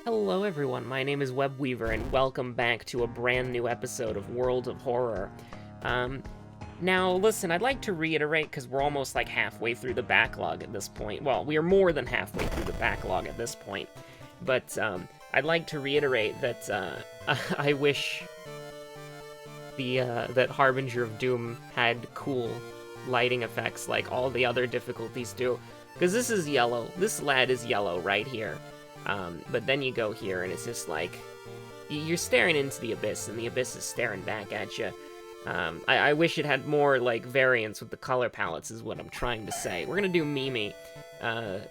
Hello everyone, my name is Webweaver and welcome back to a brand new episode of World of Horror. Now listen, I'd like to reiterate, because we're almost like halfway through the backlog at this point. Well, we are more than halfway through the backlog at this point. But I'd like to reiterate that I wish that Harbinger of Doom had cool lighting effects like all the other difficulties do. Because this is yellow, this lad is yellow right here. But then you go here, and it's just like, you're staring into the abyss, and the abyss is staring back at you. I wish it had more, like, variance with the color palettes, is what I'm trying to say. We're gonna do Mimi.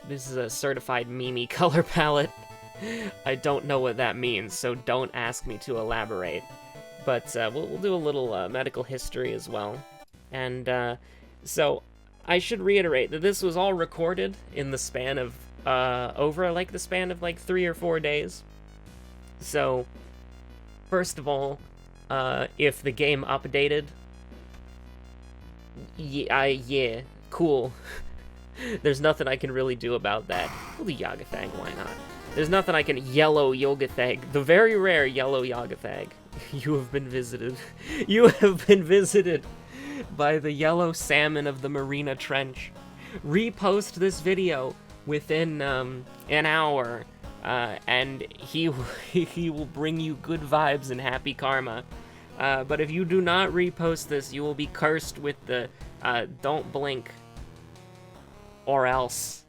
This is a certified Mimi color palette. I don't know what that means, so don't ask me to elaborate. But we'll do a little medical history as well. And so I should reiterate that this was all recorded in the span of over like the span of like 3 or 4 days. So first of all, if the game updated, yeah, cool. There's nothing I can really do about that. Well, the Yagathag, why not? There's nothing I can... Yellow Yagathag. The very rare yellow Yagathag. You have been visited. You have been visited by the yellow salmon of the Marina Trench. Repost this video within an hour, and he will bring you good vibes and happy karma. But if you do not repost this, you will be cursed with the don't blink, or else.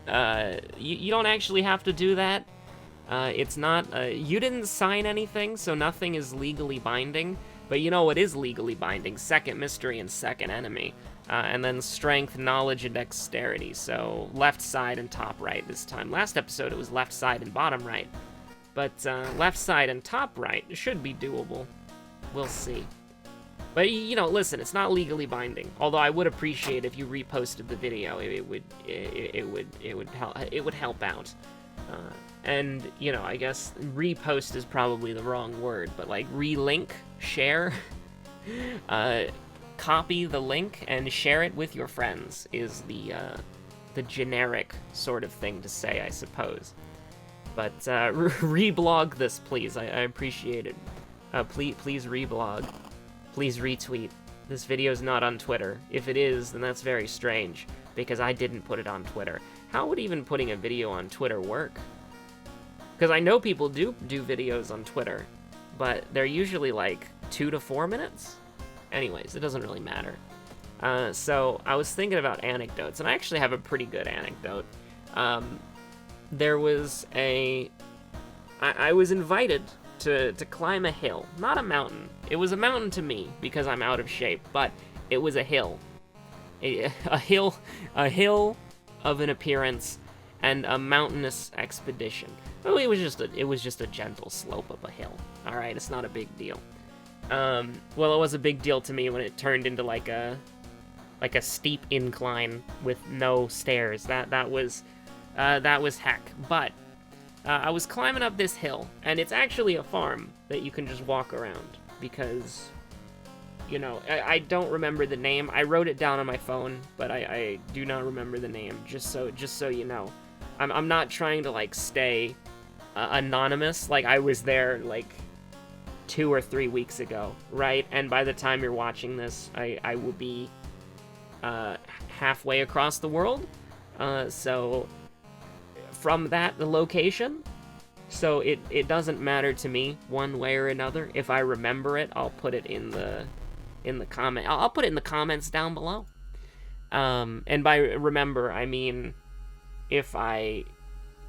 You don't actually have to do that. It's not, you didn't sign anything, so nothing is legally binding. But you know what is legally binding? Second mystery and second enemy. And then strength, knowledge, and dexterity. So left side and top right this time. Last episode it was left side and bottom right. But left side and top right should be doable. We'll see. But you know, listen, it's not legally binding. Although I would appreciate if you reposted the video. It would help out. And you know, I guess repost is probably the wrong word, but like relink, share, copy the link and share it with your friends is the generic sort of thing to say, I suppose. But reblog this, please. I appreciate it. Please reblog. Please retweet. This video is not on Twitter. If it is, then that's very strange, because I didn't put it on Twitter. How would even putting a video on Twitter work? Because I know people do videos on Twitter, but they're usually like 2 to 4 minutes. Anyways, it doesn't really matter. So I was thinking about anecdotes, and I actually have a pretty good anecdote. There was I was invited to climb a hill, not a mountain. It was a mountain to me because I'm out of shape, but it was a hill. A hill of an appearance and a mountainous expedition. Well, it was just a gentle slope of a hill. All right, it's not a big deal. Well, it was a big deal to me when it turned into like a steep incline with no stairs. That was heck. But I was climbing up this hill, and it's actually a farm that you can just walk around because, you know, I don't remember the name. I wrote it down on my phone, but I do not remember the name. Just so you know, I'm not trying to like stay anonymous. Like I was there like 2 or 3 weeks ago, right? And by the time you're watching this, I will be halfway across the world. So from the location, so it doesn't matter to me one way or another. If I remember it, I'll put it in the comment. I'll put it in the comments down below. And by remember, I mean if I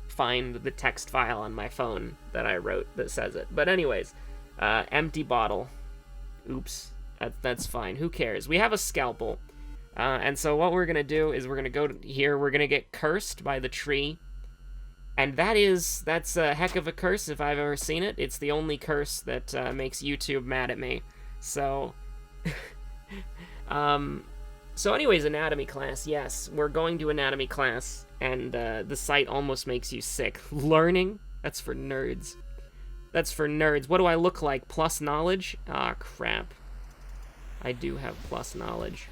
find the text file on my phone that I wrote that says it. But anyways, empty bottle. Oops, that's fine. Who cares? We have a scalpel. And so what we're gonna do is we're gonna go here. We're gonna get cursed by the tree. And that's a heck of a curse if I've ever seen it. It's the only curse that makes YouTube mad at me. So, so anyways, anatomy class. Yes, we're going to anatomy class, and the sight almost makes you sick. Learning? That's for nerds. That's for nerds. What do I look like? Plus knowledge? Ah, crap. I do have plus knowledge.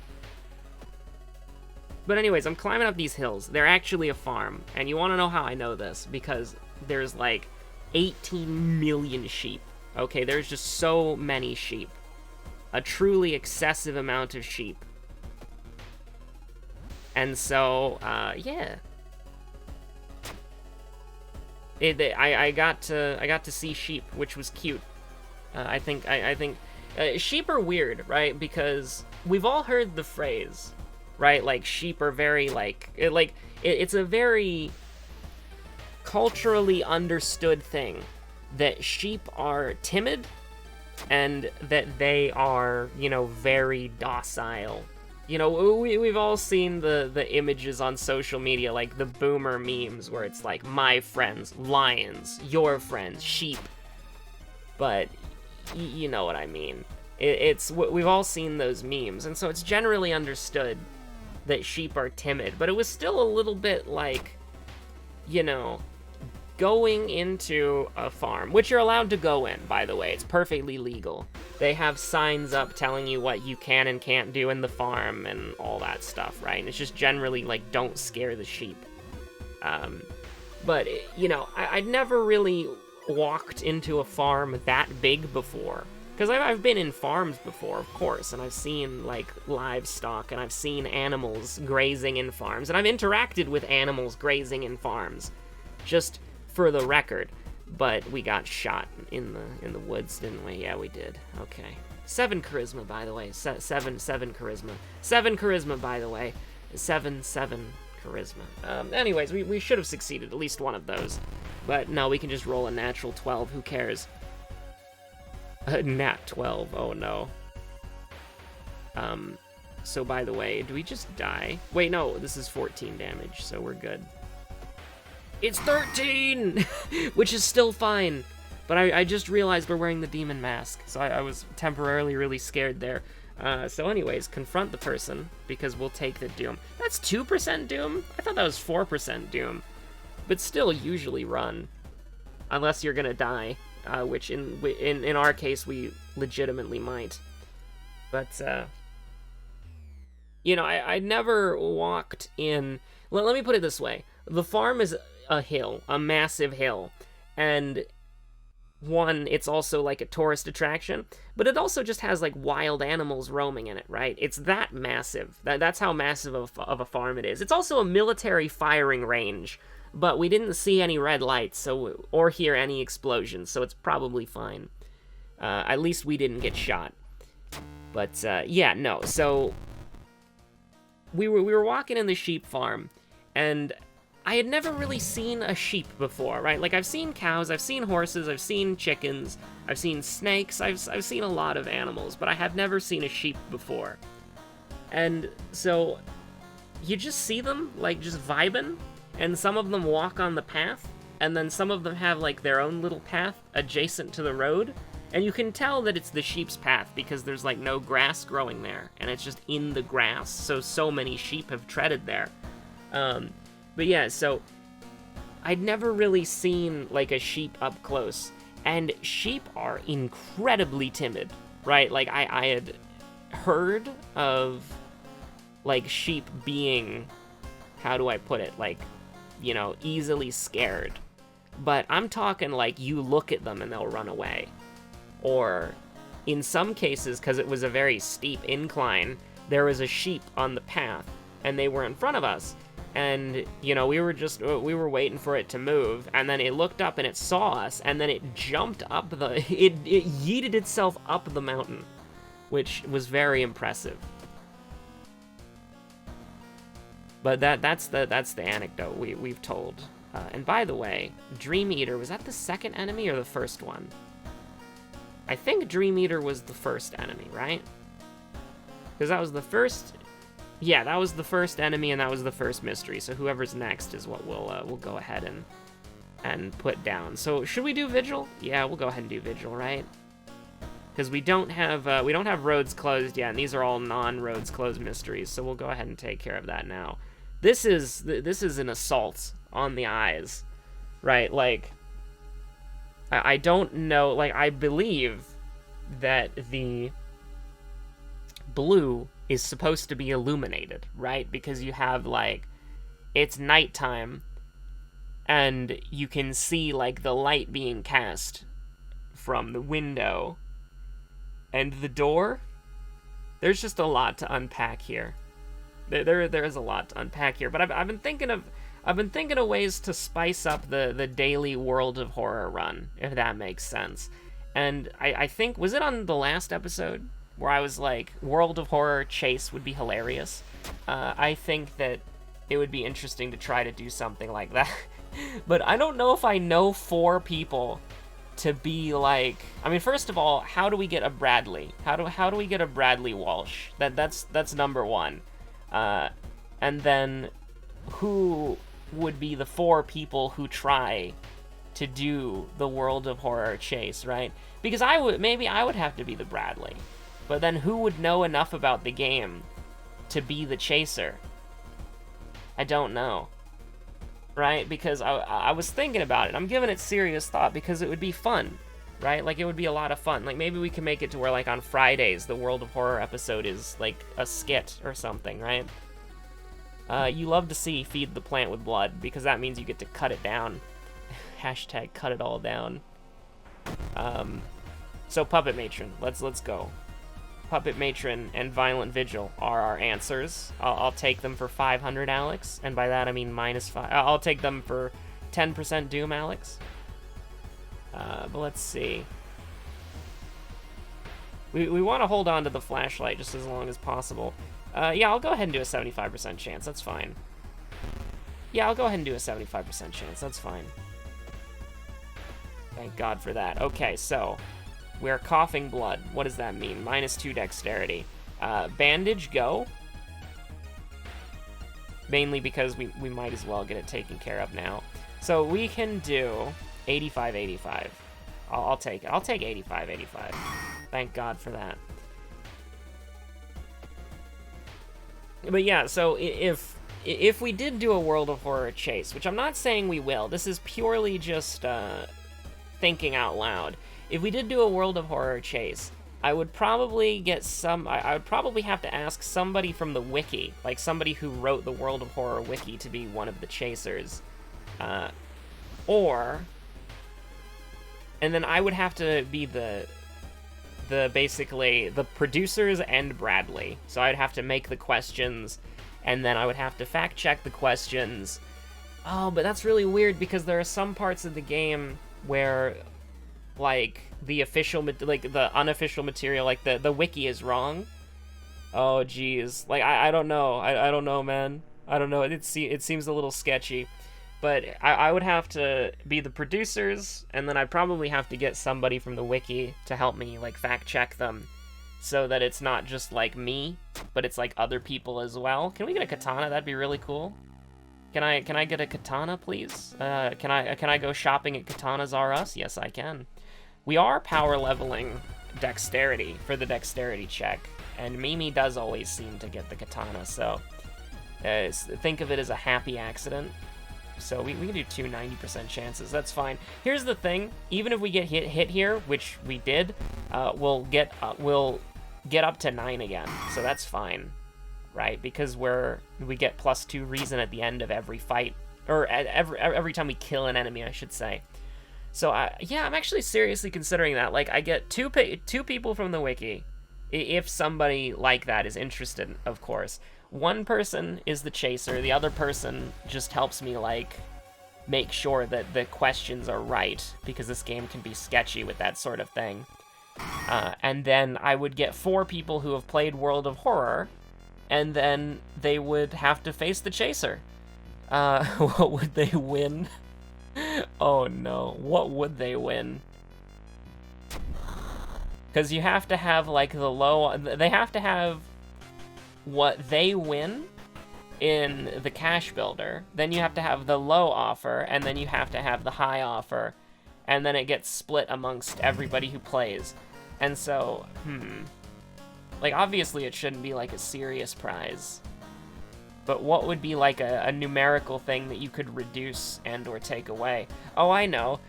But anyways, I'm climbing up these hills. They're actually a farm. And you want to know how I know this? Because there's like 18 million sheep. Okay, there's just so many sheep. A truly excessive amount of sheep. And so, yeah. I got to see sheep, which was cute. I think sheep are weird, right? Because we've all heard the phrase, right? Like, sheep are very, it's a very culturally understood thing that sheep are timid and that they are, very docile. We've all seen the images on social media, like the boomer memes, where it's like, my friends, lions, your friends, sheep. But you know what I mean. We've all seen those memes, and so it's generally understood that sheep are timid, but it was still a little bit like, going into a farm, which you're allowed to go in, by the way. It's perfectly legal. They have signs up telling you what you can and can't do in the farm and all that stuff, right? And it's just generally like, don't scare the sheep. But, I'd never really walked into a farm that big before. Because I've been in farms before, of course, and I've seen, like, livestock, and I've seen animals grazing in farms, and I've interacted with animals grazing in farms. Just for the record. But we got shot in the woods, didn't we? Yeah, we did. Okay. 7 charisma, by the way. 7 charisma. 7 charisma, by the way. 7 charisma. Anyways, we should have succeeded at least one of those. But no, we can just roll a natural 12. Who cares? Nat 12. Oh, no. So by the way, do we just die? Wait, no, this is 14 damage, so we're good. It's 13! Which is still fine. But I just realized we're wearing the demon mask, so I was temporarily really scared there. So anyways, confront the person, because we'll take the doom. That's 2% doom? I thought that was 4% doom. But still, usually run. Unless you're gonna die, which in our case, we legitimately might. But, I never walked in... Let me put it this way. The farm is a hill, a massive hill, and it's also like a tourist attraction, but it also just has like wild animals roaming in it, right? It's that massive. That's how massive of a farm it is. It's also a military firing range, but we didn't see any red lights or hear any explosions, so it's probably fine. At least we didn't get shot. But yeah, no. So we were walking in the sheep farm, and I had never really seen a sheep before, right? Like, I've seen cows, I've seen horses, I've seen chickens, I've seen snakes, I've seen a lot of animals, but I have never seen a sheep before. And so, you just see them, like, just vibing, and some of them walk on the path, and then some of them have, like, their own little path adjacent to the road, and you can tell that it's the sheep's path, because there's, like, no grass growing there, and it's just in the grass, so many sheep have treaded there. But yeah, so I'd never really seen, like, a sheep up close, and sheep are incredibly timid, right? Like, I had heard of, like, sheep being, how do I put it, like, easily scared, but I'm talking, like, you look at them and they'll run away, or in some cases, because it was a very steep incline, there was a sheep on the path, and they were in front of us. And, we were waiting for it to move, and then it looked up and it saw us, and then it jumped up it yeeted itself up the mountain, which was very impressive. But that's the anecdote we've told. And by the way, Dream Eater, was that the second enemy or the first one? I think Dream Eater was the first enemy, right? Because that was the first... Yeah, that was the first enemy, and that was the first mystery, so whoever's next is what we'll go ahead and put down. So, should we do Vigil? Yeah, we'll go ahead and do Vigil, right? Because we don't have roads closed yet, and these are all non-roads closed mysteries, so we'll go ahead and take care of that now. This is an assault on the eyes, right? Like, I don't know, like, I believe that the blue is supposed to be illuminated, right? Because you have, like, it's nighttime, and you can see like the light being cast from the window and the door. There's just a lot to unpack here. There is a lot to unpack here, but I've been thinking of ways to spice up the daily World of Horror run, if that makes sense. And I think, was it on the last episode where I was like, World of Horror chase would be hilarious? I think that it would be interesting to try to do something like that. But I don't know if I know 4 people to be like, I mean, first of all, how do we get a Bradley? How do we get a Bradley Walsh? That's number 1. And then who would be the 4 people who try to do the World of Horror chase, right? Because maybe I would have to be the Bradley, but then who would know enough about the game to be the chaser? I don't know, right? Because I was thinking about it. I'm giving it serious thought because it would be fun, right? Like, it would be a lot of fun. Like, maybe we can make it to where, like, on Fridays, the World of Horror episode is, like, a skit or something, right? You love to see Feed the Plant with Blood, because that means you get to cut it down. Hashtag cut it all down. So Puppet Matron, let's go. Puppet Matron and Violent Vigil are our answers. I'll take them for 500, Alex, and by that I mean -5. I'll take them for 10% Doom, Alex. But let's see. We want to hold on to the flashlight just as long as possible. Yeah, I'll go ahead and do a 75% chance. That's fine. Yeah, I'll go ahead and do a 75% chance. That's fine. Thank God for that. Okay, so we're coughing blood. What does that mean? -2 dexterity. Bandage, go. Mainly because we might as well get it taken care of now. So we can do 85-85. I'll take it. I'll take 85-85. Thank God for that. But yeah, so if we did do a World of Horror chase, which I'm not saying we will, this is purely just thinking out loud. If we did do a World of Horror chase, I would probably get I would probably have to ask somebody from the wiki, like somebody who wrote the World of Horror wiki, to be one of the chasers. And then I would have to be basically the producers and Bradley. So I'd have to make the questions, and then I would have to fact check the questions. Oh, but that's really weird because there are some parts of the game where, like, the unofficial material, like the wiki is wrong. Oh, geez. Like, I don't know. I don't know, man. I don't know. It seems a little sketchy. But I would have to be the producers, and then I'd probably have to get somebody from the wiki to help me, like, fact check them, so that it's not just, like, me, but it's, like, other people as well. Can we get a katana? That'd be really cool. Can I get a katana, please? Can I go shopping at Katanas R Us? Yes, I can. We are power leveling dexterity for the dexterity check, and Mimi does always seem to get the katana, so think of it as a happy accident. So we can do 2 90% chances. That's fine. Here's the thing: even if we get hit here, which we did, we'll get up to 9 again. So that's fine, right? Because we get +2 reason at the end of every fight, or every time we kill an enemy, I should say. So yeah, I'm actually seriously considering that. Like, I get two people from the wiki, if somebody like that is interested, of course. One person is the chaser, the other person just helps me, like, make sure that the questions are right, because this game can be sketchy with that sort of thing. And then I would get 4 people who have played World of Horror, and then they would have to face the chaser. What would they win? Oh no, what would they win? Because you have to have, like, they have to have what they win in the cash builder, then you have to have the low offer, and then you have to have the high offer, and then it gets split amongst everybody who plays. And so, like, obviously it shouldn't be like a serious prize, but what would be like a numerical thing that you could reduce and or take away? Oh, I know.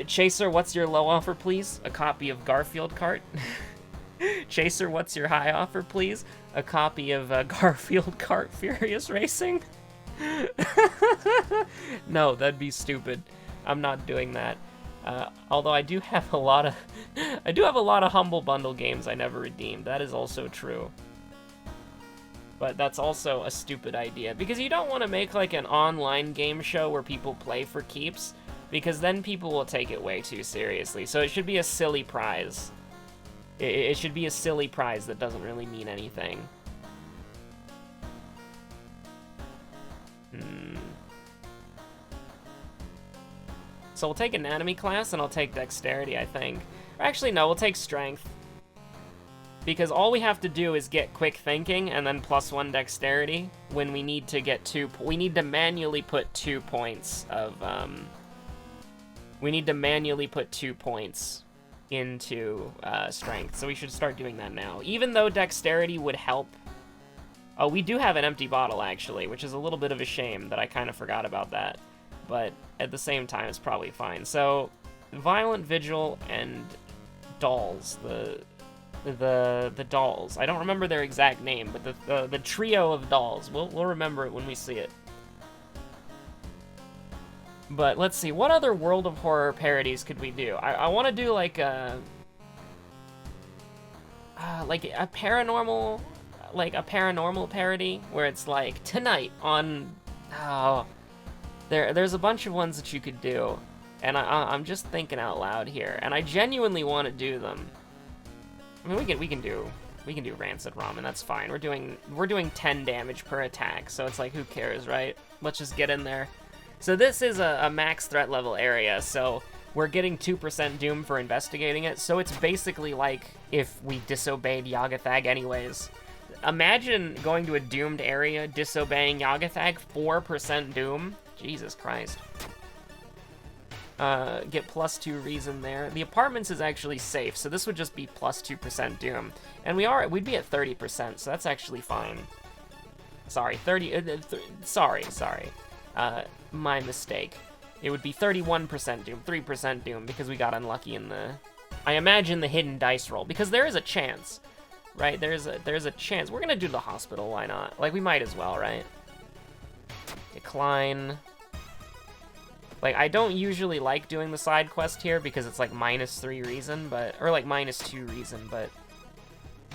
Chaser, what's your low offer, please? A copy of Garfield Kart? Chaser, what's your high offer, please? A copy of Garfield Kart Furious Racing? No, that'd be stupid. I'm not doing that. Although I do have a lot of, I do have a lot of Humble Bundle games I never redeemed. That is also true. But that's also a stupid idea, because you don't want to make like an online game show where people play for keeps, because then people will take it way too seriously. So it should be a silly prize. It should be a silly prize that doesn't really mean anything. So we'll take anatomy class, and I'll take dexterity, I think. Or actually, no, we'll take strength. Because all we have to do is get quick thinking, and then +1 dexterity, when we need to get we need to manually put 2 points of, we need to manually put 2 points into strength. So we should start doing that now. Even though dexterity would help. Oh, we do have an empty bottle, actually, which is a little bit of a shame that I kind of forgot about that. But at the same time, it's probably fine. So, Violent Vigil and Dolls, the dolls. I don't remember their exact name, but the trio of dolls. We'll remember it when we see it. But let's see, what other World of Horror parodies could we do? I want to do like a paranormal, parody where it's like tonight on. Oh, there's a bunch of ones that you could do, and I'm just thinking out loud here, and I genuinely want to do them. I mean, we can do Rancid Ramen. That's fine. We're doing 10 damage per attack, so it's like, who cares, right? Let's just get in there. So this is a max threat level area, so we're getting 2% Doom for investigating it. So it's basically like if we disobeyed Yagathag anyways. Imagine going to a doomed area, disobeying Yagathag, 4% Doom. Jesus Christ. Get +2 reason there. The apartments is actually safe, so this would just be +2% Doom. And we'd be at 30%, so that's actually fine. Sorry, sorry. My mistake. It would be 31% Doom, 3% Doom, because we got unlucky in I imagine the hidden dice roll, because there is a chance, right? There's a chance. We're gonna do the hospital, why not? Like, we might as well, right? Decline. Like, I don't usually like doing the side quest here because it's like -3 reason, or like -2 reason, but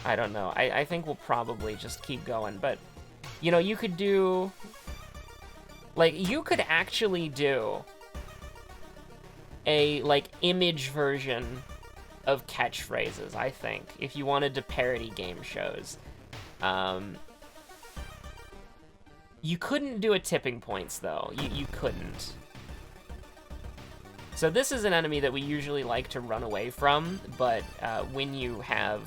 I don't know. I think we'll probably just keep going, but, you know, you could do, like, you could actually do a, like, image version of catchphrases, I think, if you wanted to parody game shows. You couldn't do a tipping points, though. You couldn't. So this is an enemy that we usually like to run away from, but when you have,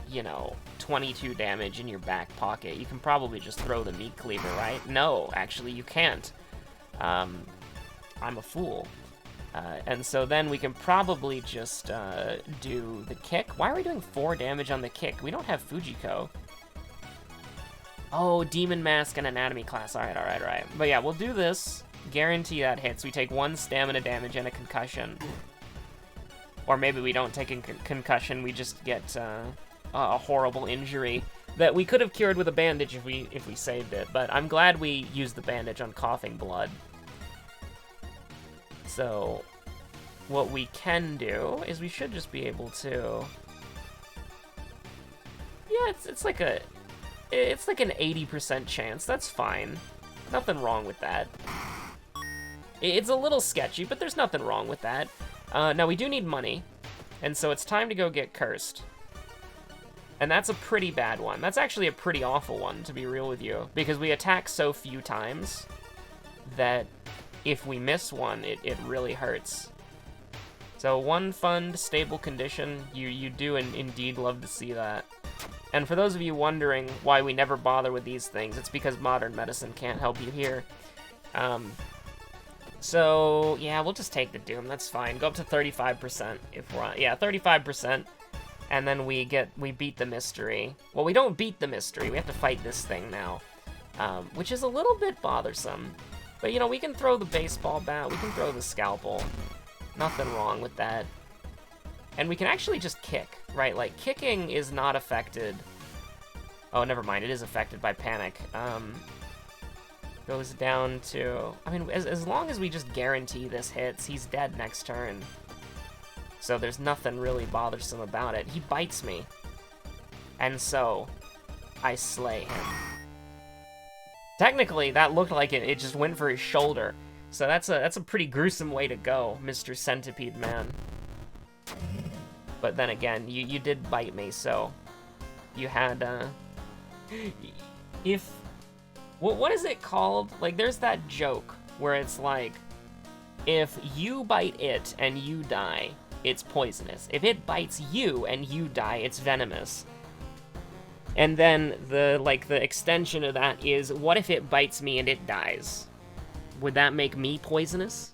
you know, 22 damage in your back pocket, you can probably just throw the meat cleaver, right? No, actually you can't. I'm a fool. And so then we can probably just do the kick. Why are we doing 4 damage on the kick? We don't have Fujiko. Oh, Demon Mask and Anatomy class. Alright. But yeah, we'll do this. Guarantee that hits. We take 1 stamina damage and a concussion. Or maybe we don't take a concussion, we just get a horrible injury that we could have cured with a bandage if we saved it, but I'm glad we used the bandage on coughing blood. So what we can do is we should just be able to... Yeah, it's like an 80% chance. That's fine. Nothing wrong with that. It's a little sketchy, but there's nothing wrong with that. Now, we do need money, and so it's time to go get cursed. And that's a pretty bad one. That's actually a pretty awful one, to be real with you, because we attack so few times that if we miss one, it really hurts. So 1 fund, stable condition, you do indeed love to see that. And for those of you wondering why we never bother with these things, it's because modern medicine can't help you here. So, yeah, we'll just take the Doom, that's fine. Go up to 35% if we're on, yeah, 35%. And then we beat the mystery. Well, we don't beat the mystery, we have to fight this thing now. Which is a little bit bothersome. But, you know, we can throw the baseball bat, we can throw the scalpel. Nothing wrong with that. And we can actually just kick, right? Like, kicking is not affected. Oh, never mind, it is affected by panic. goes down to... I mean, as long as we just guarantee this hits, he's dead next turn. So there's nothing really bothersome about it. He bites me. And so, I slay him. Technically, that looked like it just went for his shoulder. So that's a pretty gruesome way to go, Mr. Centipede Man. But then again, you did bite me, so you had, if... What is it called? Like, there's that joke where it's like, if you bite it and you die, it's poisonous. If it bites you and you die, it's venomous. And then the extension of that is, what if it bites me and it dies? Would that make me poisonous?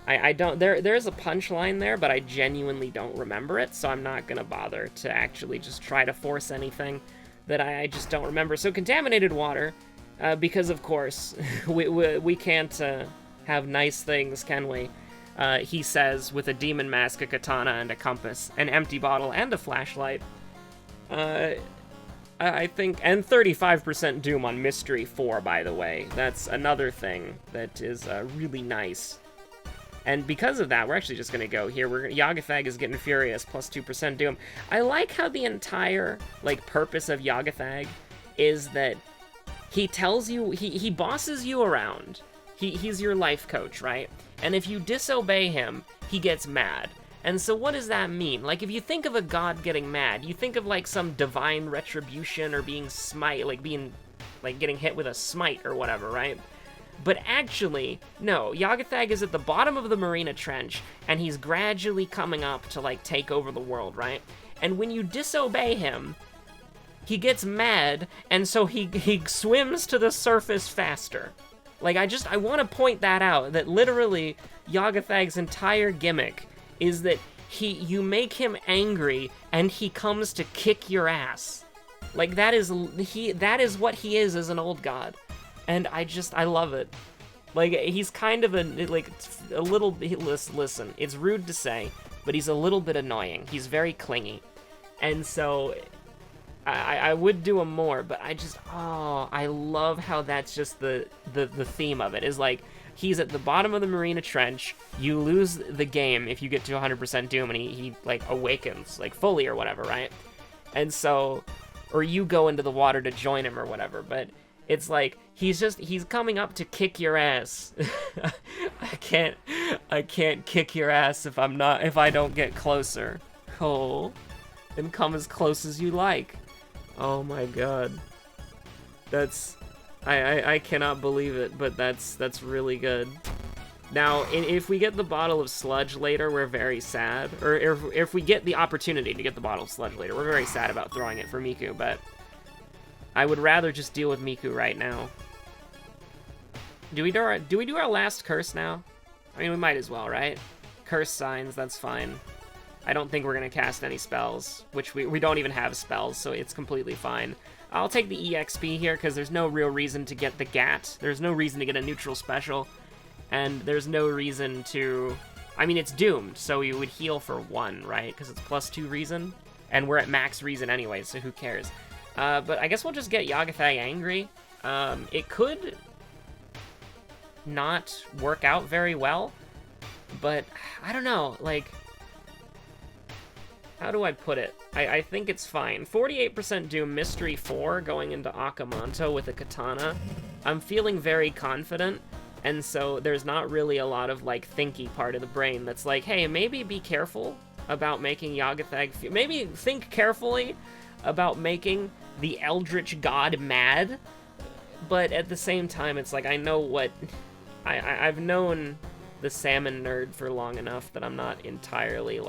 I don't, there's a punchline there, but I genuinely don't remember it, so I'm not gonna bother to actually just try to force anything that I just don't remember. So contaminated water, because of course, we can't have nice things, can we? He says, with a demon mask, a katana, and a compass, an empty bottle, and a flashlight. I think, and 35% Doom on Mystery 4, by the way. That's another thing that is really nice. And because of that, we're actually just going to go here. Yagathag is getting furious, plus 2% Doom. I like how the entire, purpose of Yagathag is that he tells you, he bosses you around. He's your life coach, right? And if you disobey him, he gets mad. And so what does that mean? Like, if you think of a god getting mad, you think of, some divine retribution or being getting hit with a smite or whatever, right? But actually, no, Yagathag is at the bottom of the Marina Trench, and he's gradually coming up to, take over the world, right? And when you disobey him, he gets mad, and so he swims to the surface faster. I want to point that out, that literally Yagathag's entire gimmick is that you make him angry, and he comes to kick your ass. That is what he is as an old god. And I love it. He's kind of a little, listen, it's rude to say, but he's a little bit annoying. He's very clingy. And so, I would do him more, but I love how that's just the theme of it, is he's at the bottom of the Marina Trench, you lose the game if you get to 100% Doom, and he awakens, fully or whatever, right? And so, or you go into the water to join him or whatever, but it's he's coming up to kick your ass. I can't kick your ass if I don't get closer. Oh, and come as close as you like. Oh my god. I cannot believe it, but that's really good. Now, if we get the bottle of sludge later, we're very sad. Or if we get the opportunity to get the bottle of sludge later, we're very sad about throwing it for Miku, but I would rather just deal with Miku right now. Do we do our last curse now? I mean, we might as well, right? Curse signs, that's fine. I don't think we're gonna cast any spells, which we don't even have spells, so it's completely fine. I'll take the EXP here, because there's no real reason to get the GAT. There's no reason to get a neutral special, and there's no reason to... I mean, it's doomed, so you would heal for 1, right? Because it's +2 reason, and we're at max reason anyway, so who cares? But I guess we'll just get Yagathag angry. It could not work out very well, but I don't know, how do I put it? I think it's fine. 48% Doom, Mystery 4, going into Akamanto with a katana. I'm feeling very confident, and so there's not really a lot of, thinky part of the brain that's hey, maybe be careful about making Yagathag... Maybe think carefully about making the Eldritch God mad, but at the same time, it's I know what... I've known the Salmon nerd for long enough that I'm not entirely,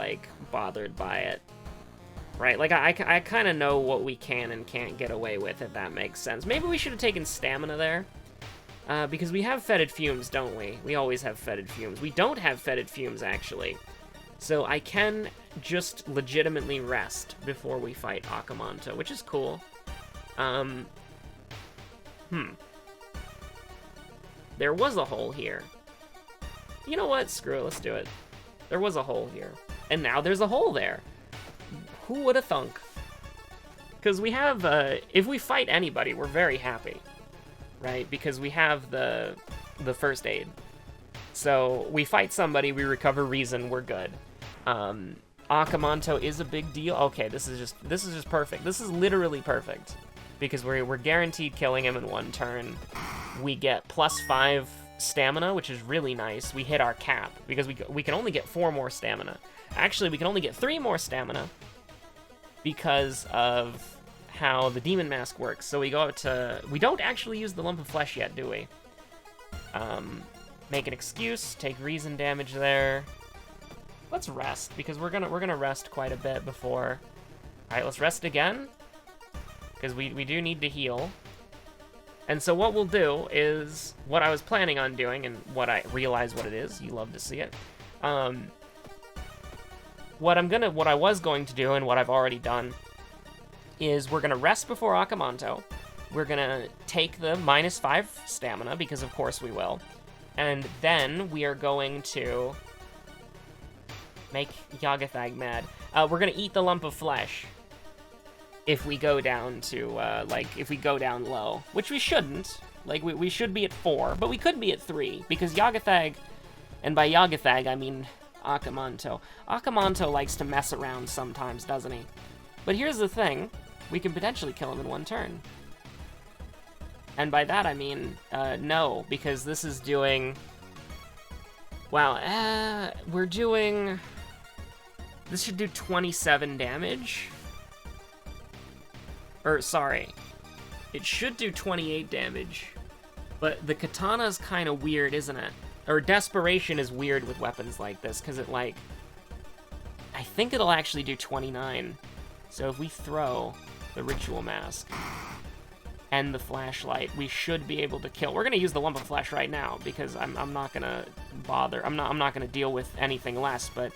bothered by it. Right? I kind of know what we can and can't get away with, if that makes sense. Maybe we should have taken stamina there. Because we have fetid fumes, don't we? We always have fetid fumes. We don't have fetid fumes, actually. So I can just legitimately rest before we fight Akamanto, which is cool. There was a hole here. You know what? Screw it, let's do it. There was a hole here. And now there's a hole there. Who would have thunk? Because we have, if we fight anybody, we're very happy. right? Because we have the first aid. So we fight somebody, we recover reason, we're good. Akamanto is a big deal. Okay, this is just perfect. This is literally perfect. Because we're guaranteed killing him in one turn. We get +5 stamina, which is really nice. We hit our cap, because we can only get 4 more stamina. Actually, we can only get 3 more stamina because of how the demon mask works. So we go up to... We don't actually use the lump of flesh yet, do we? Make an excuse, take reason damage there. Let's rest, because we're gonna rest quite a bit before... Alright, let's rest again, because we do need to heal. And so what we'll do is what I was planning on doing, and what I realize what it is. You love to see it. What I was going to do, and what I've already done, is we're gonna rest before Akamanto. We're gonna take the -5 stamina, because of course we will. And then we are going to make Yagathag mad. We're gonna eat the lump of flesh if we go down to, if we go down low. Which we shouldn't. Like, we should be at 4, but we could be at 3, because Yagathag, and by Yagathag I mean Akamanto. Akamanto likes to mess around sometimes, doesn't he? But here's the thing, we can potentially kill him in one turn. And by that I mean, no, because this is doing... Wow, we're doing... This should do 27 damage. Or, sorry. It should do 28 damage. But the katana's kind of weird, isn't it? Or Desperation is weird with weapons like this, because it, like... I think it'll actually do 29. So if we throw the Ritual Mask and the Flashlight, we should be able to kill. We're going to use the Lump of Flesh right now, because I'm not going to bother. I'm not going to deal with anything less, but...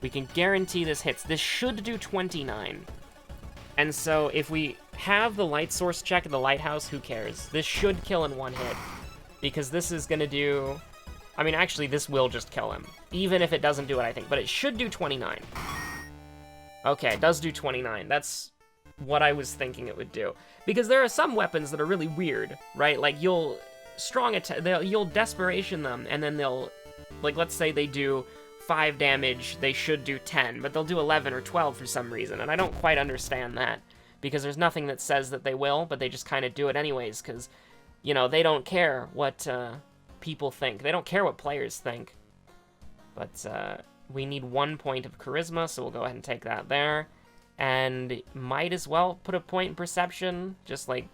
We can guarantee this hits. This should do 29. And so if we have the light source check at the lighthouse, who cares? This should kill in one hit. Because this is going to do... I mean, actually, this will just kill him. Even if it doesn't do it, I think. But it should do 29. Okay, it does do 29. That's what I was thinking it would do. Because there are some weapons that are really weird, right? Like, you'll Desperation them, and then they'll... Like, let's say they do 5 damage, they should do 10, but they'll do 11 or 12 for some reason, and I don't quite understand that, because there's nothing that says that they will, but they just kind of do it anyways, because, you know, they don't care what people think. They don't care what players think. But we need 1 point of Charisma, so we'll go ahead and take that there, and might as well put a point in Perception, just like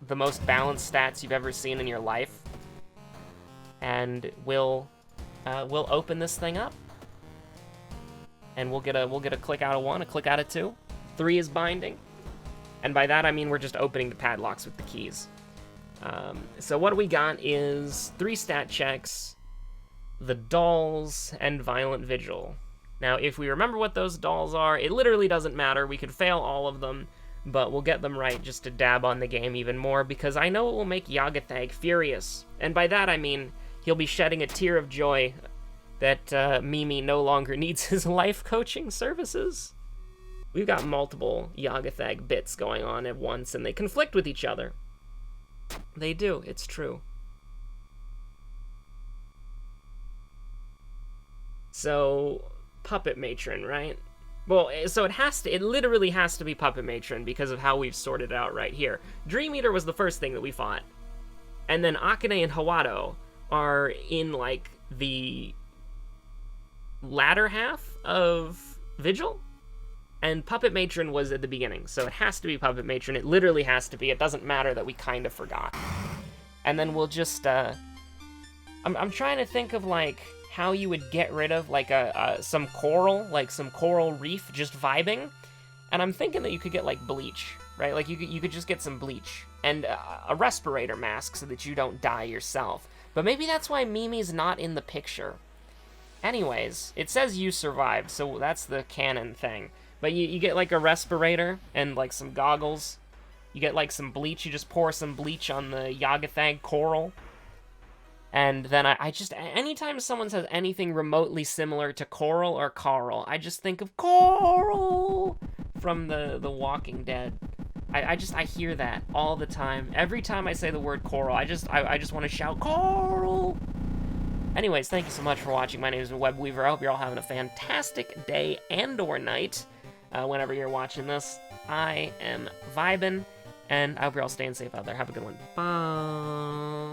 the most balanced stats you've ever seen in your life, and we'll open this thing up, and we'll get a click out of 1, a click out of 2. 3 is binding, and by that I mean we're just opening the padlocks with the keys. So what we got is 3 stat checks, the dolls, and Violent Vigil. Now, if we remember what those dolls are, it literally doesn't matter. We could fail all of them, but we'll get them right just to dab on the game even more, because I know it will make Yagathag furious, and by that I mean he'll be shedding a tear of joy that Mimi no longer needs his life coaching services. We've got multiple Yagathag bits going on at once, and they conflict with each other. They do, it's true. So, Puppet Matron, right? Well, so it literally has to be Puppet Matron because of how we've sorted it out right here. Dream Eater was the first thing that we fought. And then Akane and Hawado are in, like, the latter half of Vigil, and Puppet Matron was at the beginning, so it has to be Puppet Matron. It literally has to be. It doesn't matter that we kind of forgot. And then we'll just, I'm trying to think of, like, how you would get rid of, like, some coral reef just vibing, and I'm thinking that you could get, like, bleach, right? Like, you could just get some bleach, and a respirator mask so that you don't die yourself. But maybe that's why Mimi's not in the picture. Anyways, it says you survived, so that's the canon thing. But you get, like, a respirator and, like, some goggles. You get, like, some bleach. You just pour some bleach on the Yagathag coral. And then I just... Anytime someone says anything remotely similar to coral or Carl, I just think of Coral from the Walking Dead. I hear that all the time. Every time I say the word coral, I just want to shout, coral! Anyways, thank you so much for watching. My name is Webweaver. I hope you're all having a fantastic day and or night whenever you're watching this. I am vibing, and I hope you're all staying safe out there. Have a good one. Bye.